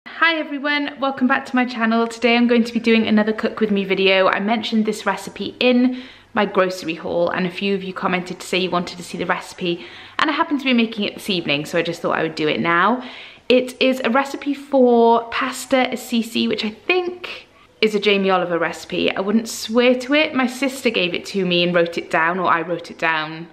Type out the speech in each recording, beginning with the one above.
Hi everyone, welcome back to my channel. Today I'm going to be doing another cook with me video. I mentioned this recipe in my grocery haul and a few of you commented to say you wanted to see the recipe, and I happen to be making it this evening, so I just thought I would do it now. It is a recipe for pasta CECI, which I think is a Jamie Oliver recipe. I wouldn't swear to it. My sister gave it to me and wrote it down, or I wrote it down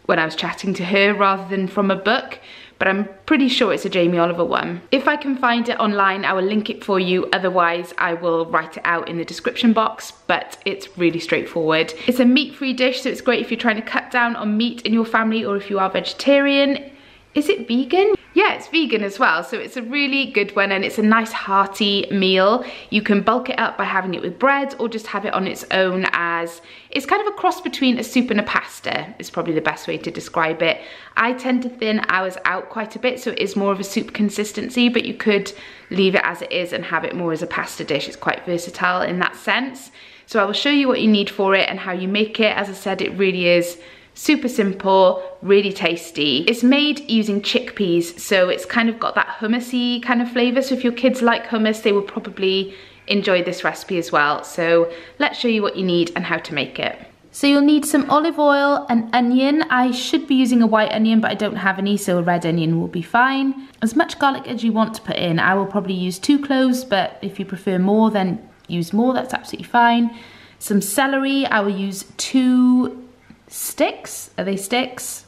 when I was chatting to her rather than from a book, but I'm pretty sure it's a Jamie Oliver one. If I can find it online, I will link it for you. Otherwise, I will write it out in the description box, but it's really straightforward. It's a meat-free dish, so it's great if you're trying to cut down on meat in your family or if you are vegetarian. Is it vegan? Yeah, it's vegan as well, so it's a really good one and it's a nice hearty meal. You can bulk it up by having it with bread or just have it on its own, as it's kind of a cross between a soup and a pasta is probably the best way to describe it. I tend to thin ours out quite a bit, so it is more of a soup consistency, but you could leave it as it is and have it more as a pasta dish. It's quite versatile in that sense. So I will show you what you need for it and how you make it. As I said, it really is super simple, really tasty. It's made using chickpeas, so it's kind of got that hummusy kind of flavour. So if your kids like hummus, they will probably enjoy this recipe as well. So let's show you what you need and how to make it. So you'll need some olive oil, an onion. I should be using a white onion, but I don't have any, so a red onion will be fine. As much garlic as you want to put in. I will probably use 2 cloves, but if you prefer more, then use more, that's absolutely fine. Some celery, I will use 2 sticks. Are they sticks?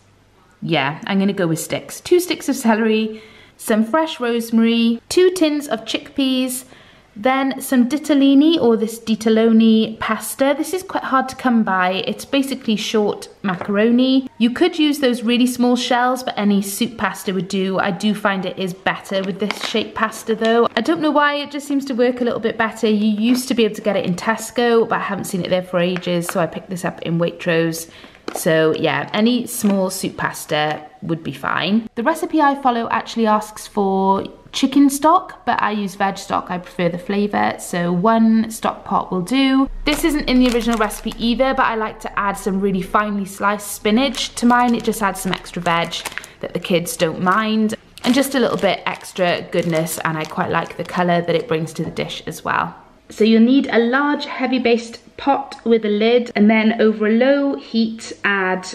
Yeah, I'm gonna go with sticks. 2 sticks of celery, some fresh rosemary, 2 tins of chickpeas, then some ditalini, or this ditaloni pasta. This is quite hard to come by. It's basically short macaroni. You could use those really small shells, but any soup pasta would do. I do find it is better with this shaped pasta though. I don't know why, it just seems to work a little bit better. You used to be able to get it in Tesco, but I haven't seen it there for ages, so I picked this up in Waitrose. So yeah, any small soup pasta would be fine. The recipe I follow actually asks for chicken stock, but I use veg stock. I prefer the flavour, so 1 stock pot will do. This isn't in the original recipe either, but I like to add some really finely sliced spinach to mine. It just adds some extra veg that the kids don't mind, and just a little bit extra goodness, and I quite like the colour that it brings to the dish as well. So you'll need a large heavy based pot with a lid, and then over a low heat add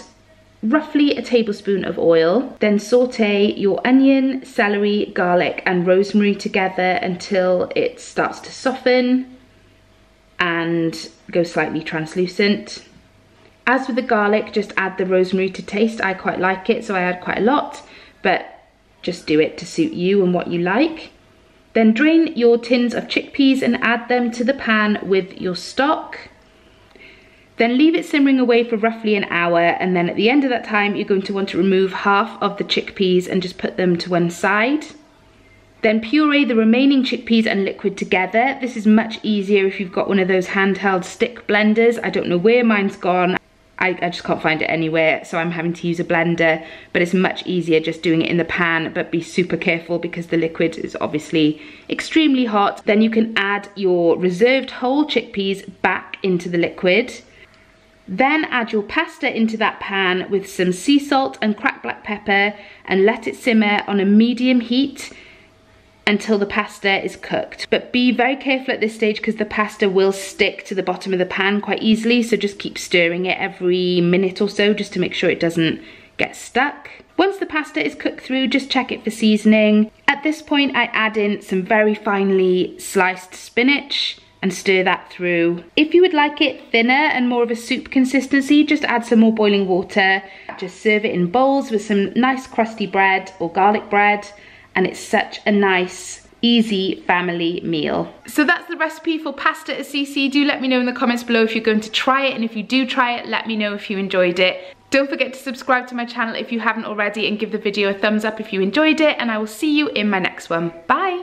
roughly a tablespoon of oil. Then saute your onion, celery, garlic and rosemary together until it starts to soften and go slightly translucent. As with the garlic, just add the rosemary to taste. I quite like it, so I add quite a lot, but just do it to suit you and what you like. Then drain your tins of chickpeas and add them to the pan with your stock. Then leave it simmering away for roughly an hour, and then at the end of that time you're going to want to remove half of the chickpeas and just put them to one side. Then puree the remaining chickpeas and liquid together. This is much easier if you've got one of those handheld stick blenders. I don't know where mine's gone. I just can't find it anywhere, so I'm having to use a blender, but it's much easier just doing it in the pan, but be super careful because the liquid is obviously extremely hot. Then you can add your reserved whole chickpeas back into the liquid. Then add your pasta into that pan with some sea salt and cracked black pepper and let it simmer on a medium heat until the pasta is cooked. But be very careful at this stage because the pasta will stick to the bottom of the pan quite easily, so just keep stirring it every minute or so just to make sure it doesn't get stuck. Once the pasta is cooked through, just check it for seasoning. At this point I add in some very finely sliced spinach and stir that through. If you would like it thinner and more of a soup consistency, just add some more boiling water. Just serve it in bowls with some nice crusty bread or garlic bread, and it's such a nice, easy family meal. So that's the recipe for pasta CECI. Do let me know in the comments below if you're going to try it, and if you do try it, let me know if you enjoyed it. Don't forget to subscribe to my channel if you haven't already, and give the video a thumbs up if you enjoyed it, and I will see you in my next one. Bye!